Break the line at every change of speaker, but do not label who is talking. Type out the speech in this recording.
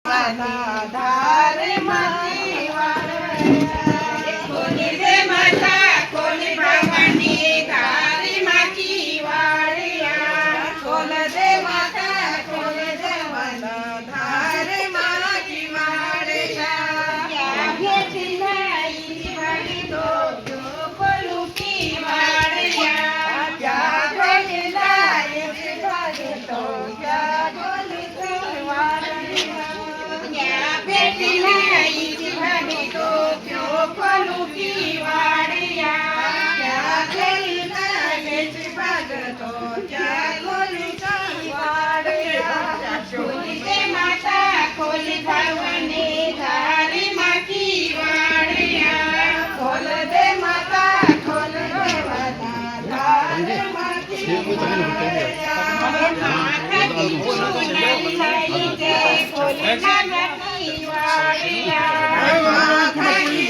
धार माती खोली दे माता खोली भवानी धारी माती वाड़िया खोल दे माता खोल दे माता धार माती वाड़िया बड़ी दो जो बोलू की वाड़िया क्या भेटला तो क्या बोलू की वाड़िया भाभी तो क्यों खोलू की वाड़िया क्या खेलना भाग तो क्या खोलू की वाड़िया खोली दे माता खोली भवानी धारी माँ की वाड़िया खोल दे माता खोल दे माता धारी माँ की वाड़िया माता की चुनरी के खोली माता की वाड़िया माता की